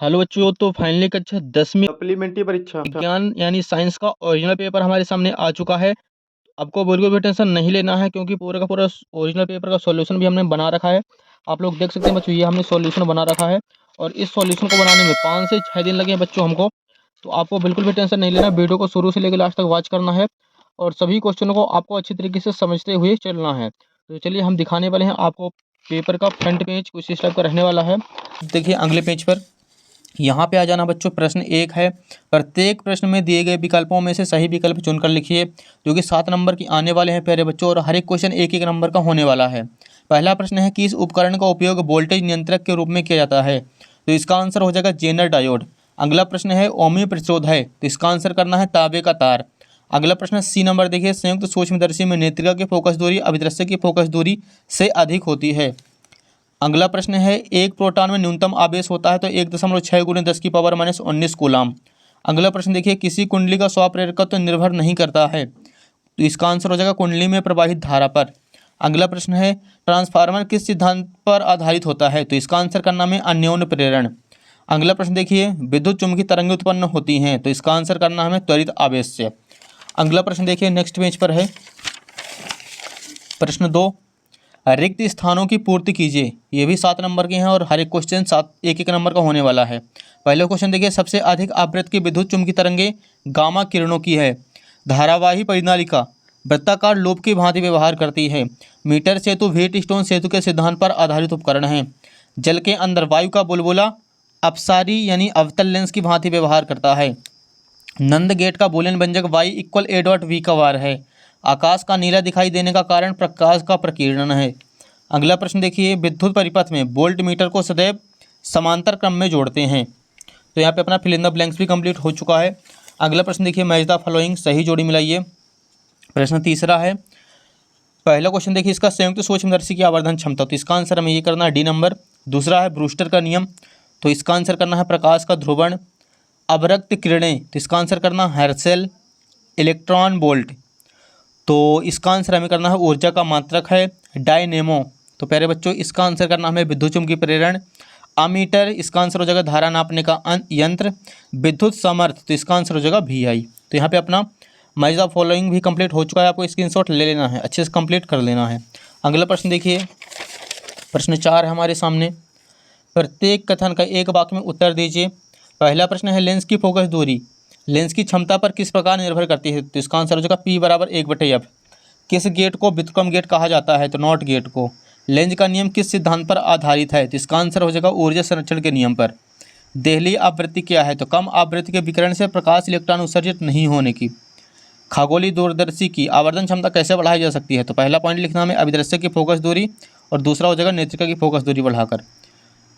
Hello बच्चों, तो finally कक्षा 10वीं सप्लीमेंट्री परीक्षा। विज्ञान यानी साइंस का ओरिजिनल पेपर हमारे सामने आ चुका है। आपको बिल्कुल भी टेंशन नहीं लेना है, क्योंकि पूरा का पूरा ओरिजिनल पेपर का सॉल्यूशन भी हमने बना रखा है। आप लोग देख सकते हैं बच्चों, ये हमने सॉल्यूशन बना रखा है और इस सॉल्यूशन को बनाने में 5 से 6 दिन लगे हैं बच्चों हमको। तो आपको बिल्कुल भी टेंशन नहीं लेना, वीडियो को शुरू से लेकर लास्ट तक वॉच करना है और सभी क्वेश्चनों को आपको अच्छी तरीके से समझते हुए चलना है। तो चलिए हम दिखाने वाले हैं आपको पेपर का फ्रंट पेज कुछ इस टाइप का रहने वाला है। देखिए अगले पेज पर यहाँ पे आ जाना बच्चों। प्रश्न 1 है, प्रत्येक प्रश्न में दिए गए विकल्पों में से सही विकल्प चुनकर लिखिए, जो कि 7 नंबर की आने वाले हैं प्यारे बच्चों, और हर एक क्वेश्चन 1-1 नंबर का होने वाला है। पहला प्रश्न है कि इस उपकरण का उपयोग वोल्टेज नियंत्रक के रूप में किया जाता है, तो इसका आंसर हो जाएगा जेनर डायोड। अगला प्रश्न है ओमी प्रतिरोध है, तो इसका आंसर करना है तांबे का तार। अगला प्रश्न सी नंबर देखिए, संयुक्त सूक्ष्मदर्शी में नेत्रिका की फोकस दूरी अभिदृश्य की फोकस दूरी से अधिक होती है। अगला प्रश्न है, एक प्रोटॉन में न्यूनतम आवेश होता है तो 1.6 × 10⁻⁻19 कूलाम। अगला प्रश्न देखिए, किसी कुंडली का स्वप्रेरकत्व तो निर्भर नहीं करता है, तो इसका आंसर हो जाएगा कुंडली में प्रवाहित धारा पर। अगला प्रश्न है, ट्रांसफार्मर किस सिद्धांत पर आधारित होता है, तो इसका आंसर करना है अन्योन्य प्रेरण। अगला प्रश्न देखिए, विद्युत चुम्बकीय तरंगें उत्पन्न होती हैं, तो इसका आंसर करना हमें त्वरित आवेश से। अगला प्रश्न देखिए नेक्स्ट पेज पर है, प्रश्न 2, रिक्त स्थानों की पूर्ति कीजिए। ये भी 7 नंबर के हैं और हर एक क्वेश्चन 1-1 नंबर का होने वाला है। पहला क्वेश्चन देखिए, सबसे अधिक आवृत्ति की विद्युत चुम्बकीय तरंगे गामा किरणों की है। धारावाही परिनालिका वृत्ताकार लूप की भांति व्यवहार करती है। मीटर सेतु व्हीटस्टोन सेतु के सिद्धांत पर आधारित उपकरण है। जल के अंदर वायु का बुलबुला अपसारी यानी अवतल लेंस की भांति व्यवहार करता है। नंद गेट का बूलियन व्यंजक y=a.v का वार है। आकाश का नीला दिखाई देने का कारण प्रकाश का प्रकीर्णन है। अगला प्रश्न देखिए, विद्युत परिपथ में वोल्ट मीटर को सदैव समांतर क्रम में जोड़ते हैं। तो यहाँ पे अपना फिल इन द ब्लैंक्स भी कंप्लीट हो चुका है। अगला प्रश्न देखिए, मैच द फॉलोइंग, सही जोड़ी मिलाइए। प्रश्न तीसरा है, पहला क्वेश्चन देखिए, इसका संयुक्त सूक्ष्मदर्शी की आवर्धन क्षमता, तो इसका आंसर हमें ये करना है डी नंबर। दूसरा है ब्रूस्टर का नियम, तो इसका आंसर करना है प्रकाश का ध्रुवण। अवरक्त किरणें, तो इसका आंसर करना हर्शेल। इलेक्ट्रॉन वोल्ट, तो इसका आंसर हमें करना है ऊर्जा का मात्रक है। डायनेमो, तो प्यारे बच्चों इसका आंसर करना हमें विद्युत चुम्बकीय प्रेरण। अमीटर, इसका आंसर हो जाएगा धारा नापने का यंत्र। विद्युत समर्थ, तो इसका आंसर हो जाएगा VI। तो यहाँ पे अपना मैच द फॉलोइंग भी कंप्लीट हो चुका है, आपको स्क्रीनशॉट ले लेना है, अच्छे से कंप्लीट कर लेना है। अगला प्रश्न देखिए, प्रश्न 4 है हमारे सामने, प्रत्येक कथन का एक वाक्य में उत्तर दीजिए। पहला प्रश्न है, लेंस की फोकस दूरी लेंस की क्षमता पर किस प्रकार निर्भर करती है, तो इसका आंसर हो जाएगा P = 1/F। किस गेट को व्युत्क्रम गेट कहा जाता है, तो नॉट गेट को। लेंज का नियम किस सिद्धांत पर आधारित है, तो इसका आंसर हो जाएगा ऊर्जा संरक्षण के नियम पर। देहली आवृत्ति क्या है, तो कम आवृत्ति के विकिरण से प्रकाश इलेक्ट्रॉन उत्सर्जित नहीं होने की। खगोलीय दूरदर्शी की आवर्धन क्षमता कैसे बढ़ाई जा सकती है, तो पहला पॉइंट लिखना हमें अभिदृश्य की फोकस दूरी और दूसरा हो जाएगा नेत्रिका की फोकस दूरी बढ़ाकर।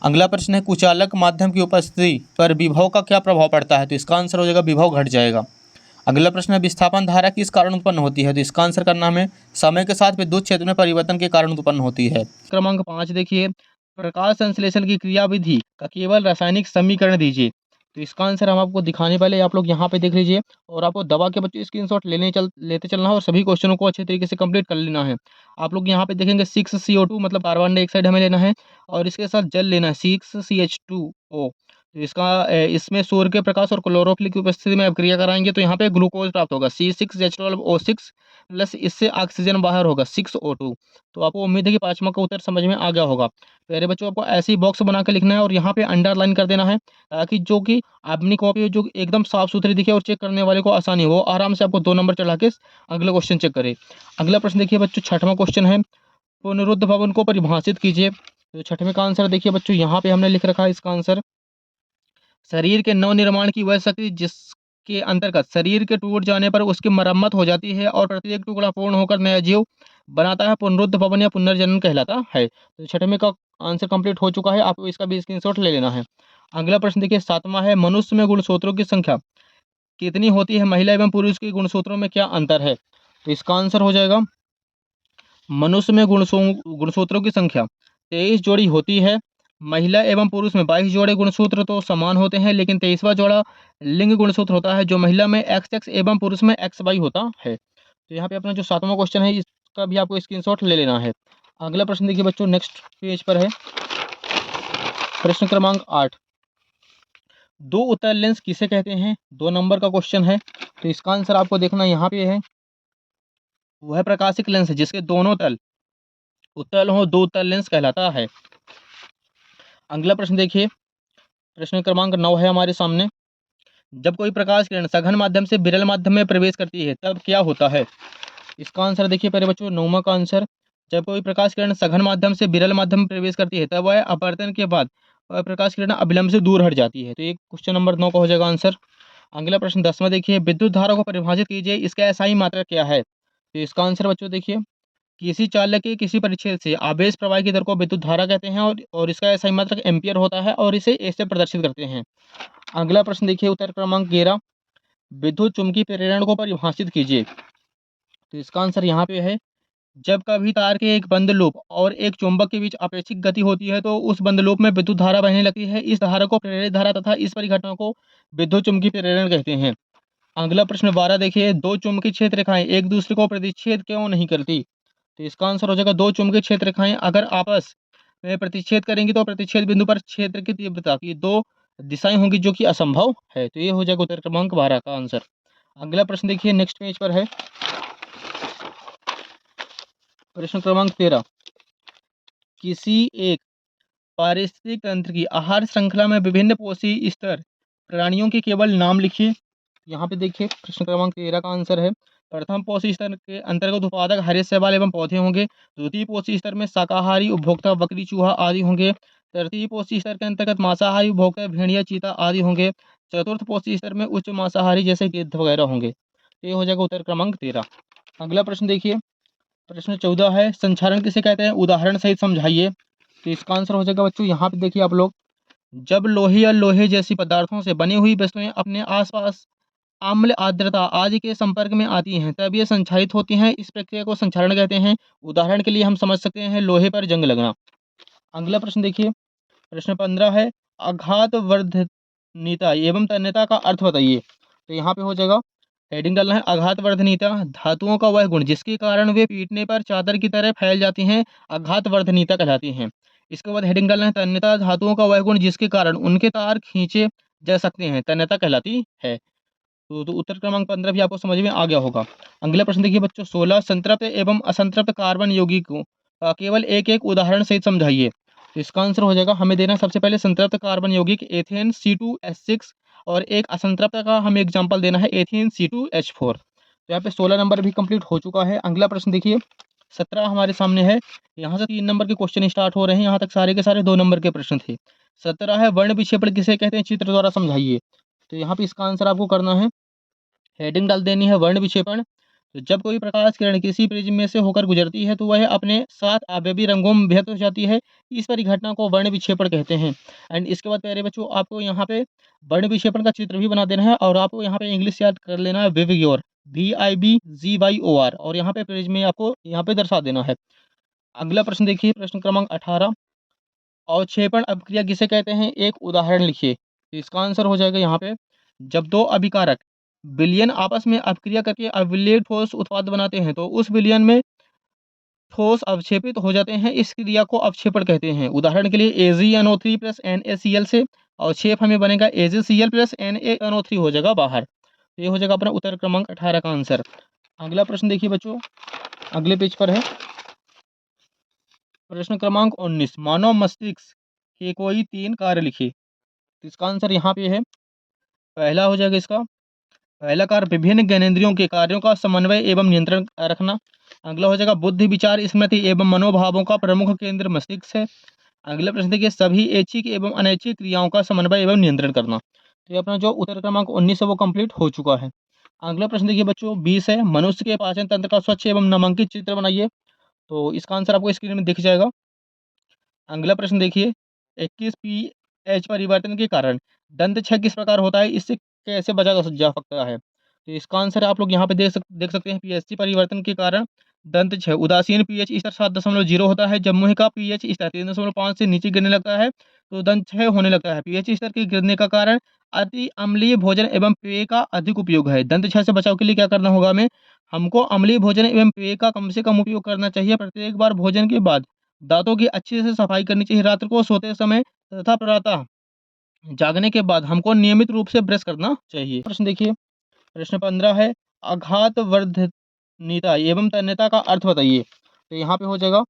अगला प्रश्न है, कुचालक माध्यम की उपस्थिति पर विभव का क्या प्रभाव पड़ता है, तो इसका आंसर हो जाएगा विभव घट जाएगा। अगला प्रश्न है, विस्थापन धारा किस कारण उत्पन्न होती है, तो इसका आंसर करना हमें समय के साथ विद्युत क्षेत्र में परिवर्तन के कारण उत्पन्न होती है। क्रमांक 5 देखिए, प्रकाश संश्लेषण की क्रियाविधि का केवल रासायनिक समीकरण दीजिए। तो इसका आंसर हम आपको दिखाने वाले, आप लोग यहाँ पे देख लीजिए और आपको दबा के बच्चों स्क्रीनशॉट लेते चलना है और सभी क्वेश्चनों को अच्छे तरीके से कंप्लीट कर लेना है। आप लोग यहाँ पे देखेंगे 6CO2 मतलब कार्बन डाइऑक्साइड हमें लेना है और इसके साथ जल लेना है 6CH2O। तो इसमें सूर्य के प्रकाश और क्लोरोफिल की उपस्थिति में अभिक्रिया कराएंगे तो यहाँ पे ग्लूकोज प्राप्त होगा C6H12O6 प्लस इससे ऑक्सीजन बाहर होगा 6O2। तो आपको उम्मीद है कि 5वां का उत्तर समझ में आ गया होगा। प्यारे बच्चों, आपको ऐसे ही बॉक्स बना के लिखना है और यहाँ पे अंडरलाइन कर देना है, ताकि जो कि अपनी कॉपी जो एकदम साफ सुथरी दिखे और चेक करने वाले को आसानी हो, आराम से आपको 2 नंबर चढ़ा के अगला क्वेश्चन चेक करे। अगला प्रश्न देखिए बच्चों, 6वां क्वेश्चन है, पुनरुद्ध भवन को परिभाषित कीजिए। तो 6वें का आंसर देखिए बच्चों, यहाँ पे हमने लिख रखा है इसका आंसर, शरीर के नवनिर्माण की वह शक्ति जिसके अंतर्गत शरीर के टूट जाने पर उसकी मरम्मत हो जाती है और प्रत्येक टुकड़ा पूर्ण होकर नया जीव बनाता है, पुनरुद्ध भवन या पुनर्जन्म कहलाता है। तो 6वें का आंसर कंप्लीट हो चुका है, आपको इसका भी स्क्रीनशॉट ले लेना है। अगला प्रश्न देखिए 7वां है, मनुष्य में गुणसूत्रों की संख्या कितनी होती है, महिला एवं पुरुष के गुणसूत्रों में क्या अंतर है। तो इसका आंसर हो जाएगा, मनुष्य में गुणसूत्रों की संख्या 23 जोड़ी होती है। महिला एवं पुरुष में 22 जोड़े गुणसूत्र तो समान होते हैं, लेकिन 23वां जोड़ा लिंग गुणसूत्र होता है, जो महिला में XX एवं पुरुष में XY होता है। तो यहाँ पे अपना जो 7वां क्वेश्चन है इसका भी आपको स्क्रीनशॉट ले लेना है। अगला प्रश्न देखिए बच्चों, नेक्स्ट पेज पर है, प्रश्न क्रमांक 8, दो उत्तल लेंस किसे कहते हैं? 2 नंबर का क्वेश्चन है। तो इसका आंसर आपको देखना यहाँ पे है, वह प्रकाशिक लेंस है जिसके दोनों तल उत्तल हो, दो उत्तल लेंस कहलाता है। अगला प्रश्न देखिए, प्रश्न क्रमांक 9 है हमारे सामने। जब कोई प्रकाश किरण सघन माध्यम से विरल माध्यम में प्रवेश करती है तब क्या होता है? इसका आंसर देखिए पहले बच्चों, 9वां का आंसर, जब कोई प्रकाश किरण सघन माध्यम से विरल माध्यम में प्रवेश करती है तब वह अपवर्तन के बाद वह प्रकाश किरण अविलंब से दूर हट जाती है। तो ये क्वेश्चन नंबर 9 का हो जाएगा आंसर। अगला प्रश्न 10वां देखिए, विद्युत धारा को परिभाषित कीजिए, इसका एसआई मात्रक क्या है? तो इसका आंसर बच्चों देखिए, किसी चालक के किसी परिच्छेद से आवेश प्रवाह की दर को विद्युत धारा कहते हैं और इसका एसआई मात्रक एम्पियर होता है और इसे ए से प्रदर्शित करते हैं। अगला प्रश्न देखिए, उत्तर क्रमांक 11, विद्युत चुम्बकीय प्रेरण को परिभाषित कीजिए। तो इसका आंसर यहाँ पे है, जब कभी तार के एक बंद लूप और एक चुंबक के बीच अपेक्षिक गति होती है तो उस बंद लूप में विद्युत धारा बहने लगती है। इस धारा को प्रेरित धारा तथा इस परिघटना को विद्युत चुम्बकीय प्रेरण कहते हैं। अगला प्रश्न 12 देखिए, दो चुंबकीय क्षेत्र रेखाएं एक दूसरे को प्रतिच्छेद क्यों नहीं करती? तो इसका आंसर हो जाएगा, दो चुंबकीय क्षेत्र रेखाएं अगर आपस में प्रतिच्छेद करेंगी तो प्रतिच्छेद बिंदु पर क्षेत्र की तीव्रता की दो दिशाएं होंगी जो कि असंभव है। तो ये हो जाएगा उत्तर क्रमांक 12 का आंसर। अगला प्रश्न देखिए, नेक्स्ट पेज पर है, प्रश्न क्रमांक 13, किसी एक पारिस्थितिक तंत्र की आहार श्रृंखला में विभिन्न पोषी स्तर प्राणियों के केवल नाम लिखिए। यहाँ पे देखिए प्रश्न क्रमांक 13 का आंसर है, प्रथम पोषी स्तर के अंतर्गत उत्पादक हरे शैवाल एवं पौधे होंगे। द्वितीय पोषी स्तर में शाकाहारी उपभोक्ता बकरी चूहा आदि होंगे। तृतीय पोषी स्तर के अंतर्गत मांसाहारी उपभोक्ता भेड़िया चीता आदि होंगे। चतुर्थ पोषी स्तर में उच्च मांसाहारी जैसे गिद्ध वगैरह होंगे। तो ये हो जाएगा उत्तर क्रमांक 13। अगला प्रश्न देखिए, प्रश्न 14 है, संक्षारण किसे कहते हैं? उदाहरण सहित समझाइए। तो इसका आंसर हो जाएगा बच्चों, यहाँ पे देखिए आप लोग, जब लोहे या लोहे जैसी पदार्थों से बनी हुई वस्तुएं अपने आसपास अम्ल आर्द्रता आदि के संपर्क में आती हैं तब ये संक्षारित होती हैं। इस प्रक्रिया को संक्षारण कहते हैं। उदाहरण के लिए हम समझ सकते हैं लोहे पर जंग लगना। अगला प्रश्न देखिए, प्रश्न 15 है, आघात वर्धनीयता एवं तन्यता का अर्थ बताइए। तो यहाँ पे हो जाएगा, हेडिंग डालना है, आघात वर्धनीयता धातुओं का वह गुण जिसके कारण वे पीटने पर चादर की तरह फैल जाती हैं, आघात वर्धनीयता कहलाती हैं। इसके बाद हेडिंग डालना है, तन्यता धातुओं का वह गुण जिसके कारण उनके तार खींचे जा सकते हैं, तन्यता कहलाती है। तो उत्तर क्रमांक 15 भी आपको समझ में आ गया होगा। अगला प्रश्न देखिए बच्चों, 16, संतृप्त एवं असंतृप्त कार्बन यौगिकों का केवल एक एक उदाहरण सहित समझाइए। तो इसका आंसर हो जाएगा, हमें देना सबसे पहले संतृप्त कार्बन यौगिक एथेन C2H6 और एक असंतृप्त का हमें एग्जाम्पल देना है एथेन C2H4। तो यहाँ पे 16 नंबर भी कंप्लीट हो चुका है। अगला प्रश्न देखिए, 17 हमारे सामने है, यहाँ से 3 नंबर के क्वेश्चन स्टार्ट हो रहे हैं, यहाँ तक सारे के सारे 2 नंबर के प्रश्न थे। 17 है, वर्ण विक्षेपण किसे कहते हैं? चित्र द्वारा समझाइए। तो यहाँ पे इसका आंसर आपको करना है, हेडिंग डाल देनी है वर्ण विक्षेपण। तो जब कोई प्रकाश किरण किसी प्रिज्म में से होकर गुजरती है तो वह अपने साथ आवेगी रंगों में विभक्त हो जाती है। इस परिघटना को वर्ण विक्षेपण कहते हैं। एंड इसके बाद प्यारे बच्चों, आपको यहाँ पे वर्ण विक्षेपण का चित्र भी बना देना है और आपको यहाँ पे इंग्लिश याद कर लेना है, विवग्योर, VIBGYOR, और यहाँ पे प्रिज्म में आपको यहाँ पे दर्शा देना है। अगला प्रश्न देखिए, प्रश्न क्रमांक 18, अवक्षेपण अपक्रिया किसे कहते हैं? एक उदाहरण लिखिए। तो इसका आंसर हो जाएगा यहाँ पे, जब दो अभिकारक विलयन आपस में अपक्रिया करके अविलेय ठोस उत्पाद बनाते हैं तो उस विलयन में ठोस अवक्षेपित हो जाते हैं, इस क्रिया को अवक्षेपण कहते हैं। उदाहरण के लिए AgNO3 प्लस NaCl से अवक्षेप हमें बनेगा AgCl प्लस NaNO3 हो जाएगा बाहर। तो ये हो जाएगा अपना उत्तर क्रमांक 18 का आंसर। अगला प्रश्न देखिए बच्चों, अगले पेज पर है, प्रश्न क्रमांक 19, मानव मस्तिष्क के कोई 3 कार्य लिखिए। तो इसका आंसर यहाँ पे है, पहला हो जाएगा इसका, पहला कार्य विभिन्न ज्ञानेंद्रियों के कार्यों का समन्वय एवं नियंत्रण रखना। अगला हो जाएगा बुद्धि विचार स्मृति एवं मनोभावों का प्रमुख केंद्र मस्तिष्क है। अगला प्रश्न देखिए, सभी ऐच्छिक एवं अनैच्छिक क्रियाओं का समन्वय एवं नियंत्रण करना। तो ये अपना जो उत्तर क्रमांक 19 है वो कंप्लीट हो चुका है। अगला प्रश्न देखिए बच्चों, 20 है, मनुष्य के पाचन तंत्र का स्वच्छ एवं नामांकित चित्र बनाइए। तो इसका आंसर आपको स्क्रीन में दिख जाएगा। अगला प्रश्न देखिए, 21 pH परिवर्तन के कारण दंत क्षय किस प्रकार होता है, इससे कैसे बचा जा सकता है? तो इसका आंसर आप लोग यहाँ पे देख सकते हैं, pH परिवर्तन के कारण दंत क्षय, उदासीन pH स्तर 7.0 होता है, जब मुंह का pH स्तर 3.5 से नीचे गिरने लगता है तो दंत क्षय होने लगता है। pH स्तर के गिरने का कारण अति अम्लीय भोजन एवं पेय का अधिक उपयोग है। दंत क्षय से बचाव के लिए क्या करना होगा हमें? हमको अम्लीय भोजन एवं पेय का कम से कम उपयोग करना चाहिए। प्रत्येक बार भोजन के बाद दांतों की अच्छे से सफाई करनी चाहिए। रात्र को सोते समय तथा प्रातः जागने के बाद हमको नियमित रूप से ब्रश करना चाहिए। प्रश्न देखिए, प्रश्न 15 है, आघातवर्धनीयता एवं तन्यता का अर्थ बताइए। तो यहाँ पे हो जाएगा,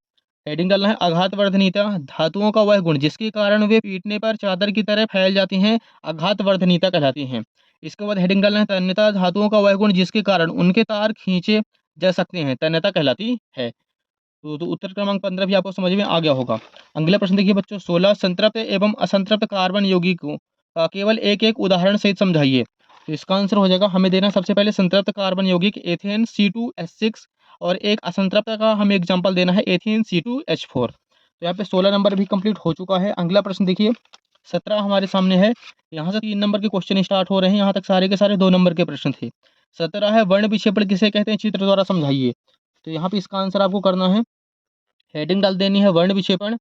हेडिंग डालना है आघातवर्धनीयता, धातुओं का वह गुण जिसके कारण वे पीटने पर चादर की तरह फैल जाती हैं, आघातवर्धनीयता कहलाती हैं। इसके बाद हेडिंग डालना है तन्यता, धातुओं का वह गुण जिसके कारण उनके तार खींचे जा सकते हैं, तन्यता कहलाती है। तो उत्तर क्रमांक 15 भी आपको समझ में आ गया होगा। अगला प्रश्न देखिए बच्चों, 16 संतृप्त एवं असंतृप्त कार्बन यौगिकों का केवल एक एक उदाहरण सहित समझाइए। तो इसका आंसर हो जाएगा, हमें देना सबसे पहले संतृप्त कार्बन यौगिक एथेन C2H6 और एक असंतृप्त का हमें एग्जाम्पल देना है एथेन C2H4। तो यहाँ पे 16 नंबर भी कंप्लीट हो चुका है। अगला प्रश्न देखिए, 17 हमारे सामने है। यहाँ से 3 नंबर के क्वेश्चन स्टार्ट हो रहे हैं, यहाँ तक सारे के सारे 2 नंबर के प्रश्न थे। 17 है, वर्ण विक्षेपण किसे कहते हैं, चित्र द्वारा समझाइए। तो यहाँ पे इसका आंसर आपको करना है, हेडिंग डाल देनी है वर्ण विक्षेपण।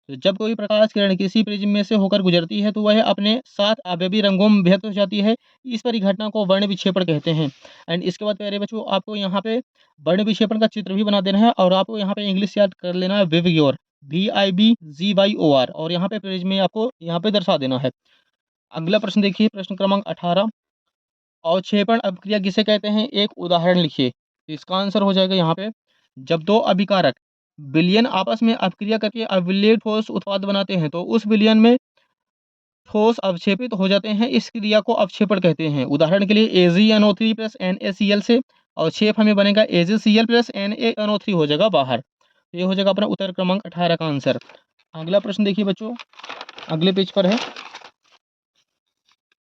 तो जब कोई प्रकाश किरण किसी प्रिज्म में से होकर गुजरती है तो वह अपने 7 आवेवी रंगों में विभक्त हो जाती है, इस परिघटना को वर्ण विक्षेपण कहते हैं। एंड इसके बाद प्यारे बच्चों, आपको यहाँ पे वर्ण विक्षेपण का चित्र भी बना देना है और आपको यहाँ पे इंग्लिश याद कर लेना है, विवग्योर, VIBGYOR, और यहाँ पे प्रिज्म में आपको यहाँ पे दर्शा देना है। अगला प्रश्न देखिए, प्रश्न क्रमांक 18, अवक्षेपण अपक्रिया किसे कहते हैं, एक उदाहरण लिखिए। तो इसका आंसर हो जाएगा यहाँ पे, जब दो अभिकारक विलयन आपस में अपक्रिया करके अविलेय ठोस उत्पाद बनाते हैं तो उस विलयन में ठोस अवक्षेपित हो जाते हैं, इस क्रिया को अवक्षेपण कहते हैं। उदाहरण के लिए AgNO3 प्लस NaCl से अवक्षेप हमें बनेगा AgCl प्लस NaNO3 हो जाएगा बाहर। ये हो जाएगा अपना उत्तर क्रमांक 18 का आंसर। अगला प्रश्न देखिए बच्चों, अगले पेज पर है,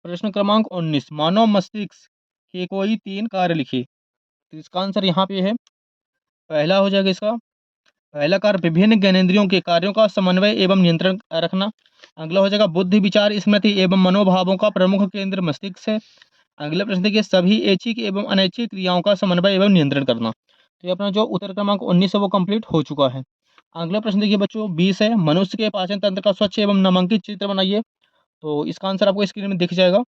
प्रश्न क्रमांक 19, मानव मस्तिष्क के कोई 3 कार्य लिखिए। तो इसका आंसर यहाँ पे है, पहला हो जाएगा इसका, पहला कार्य विभिन्न ज्ञानेंद्रियों के कार्यों का समन्वय एवं नियंत्रण रखना। अगला हो जाएगा बुद्धि विचार स्मृति एवं मनोभावों का प्रमुख केंद्र मस्तिष्क है। अगला प्रश्न देखिए, सभी ऐच्छिक एवं अनैच्छिक क्रियाओं का समन्वय एवं नियंत्रण करना। तो ये अपना जो उत्तर क्रमांक 19 है वो कंप्लीट हो चुका है। अगला प्रश्न देखिए बच्चों, 20 है, मनुष्य के पाचन तंत्र का स्वच्छ एवं नामांकित चित्र बनाइए। तो इसका आंसर आपको स्क्रीन में दिख जाएगा।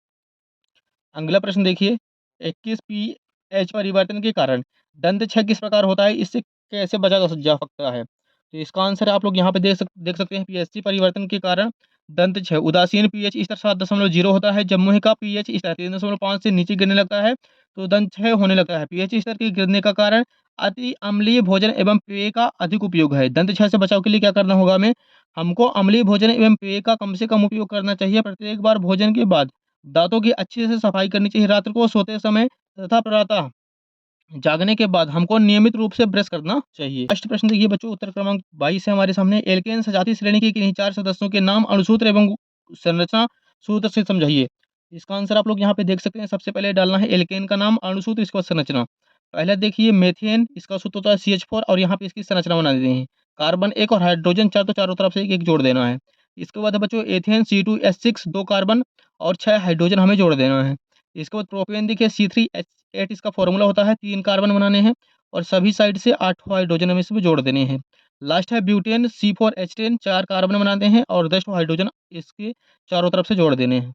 अगला प्रश्न देखिए, 21 pH परिवर्तन के कारण दंत क्षय किस प्रकार होता है, इससे कैसे बचा जा सकता है। तो इसका आंसर आप लोग यहाँ पे देख सकते हैं, pH परिवर्तन के कारण दंत क्षय, उदासीन pH स्तर 7.0 होता है, जब मुंह का pH स्तर 3.5 से नीचे गिरने लगता है तो दंत क्षय होने लगता है। pH स्तर के गिरने का कारण अति अम्लीय भोजन एवं पेय का अधिक उपयोग है। दंत क्षय से बचाव के लिए क्या करना होगा हमें, हमको अम्लीय भोजन एवं पेय का कम से कम उपयोग करना चाहिए। प्रत्येक बार भोजन के बाद दांतों की अच्छे से सफाई करनी चाहिए। रात्र को सोते समय तथा प्रातः जागने के बाद हमको नियमित रूप से ब्रश करना चाहिए। नेक्स्ट प्रश्न देखिए बच्चों, उत्तर क्रमांक 22 है हमारे सामने, एल्केन सजातीय श्रेणी के किन्हीं 4 सदस्यों के नाम अणुसूत्र एवं संरचना सूत्र से समझाइए। इसका आंसर आप लोग यहाँ पे देख सकते हैं। सबसे पहले डालना है एल्केन का नाम, अणुसूत्र, इसके बाद संरचना। पहले देखिए मेथेन, इसका सूत्र होता है CH4 और यहाँ पे इसकी संरचना बना देते हैं, कार्बन 1 और हाइड्रोजन 4, तो चारों तरफ से एक एक जोड़ देना है। इसके बाद है बच्चों एथेन C2H6, 2 कार्बन और 6 हाइड्रोजन हमें जोड़ देना है। इसके बाद प्रोपेन देखिए C3H8, इसका फॉर्मूला होता है, 3 कार्बन बनाने हैं और सभी साइड से 8 हाइड्रोजन हमें इसमें जोड़ देने हैं। लास्ट है ब्यूटेन C4H10, 4 कार्बन बनाते हैं और 10 हाइड्रोजन इसके चारों तरफ से जोड़ देने हैं।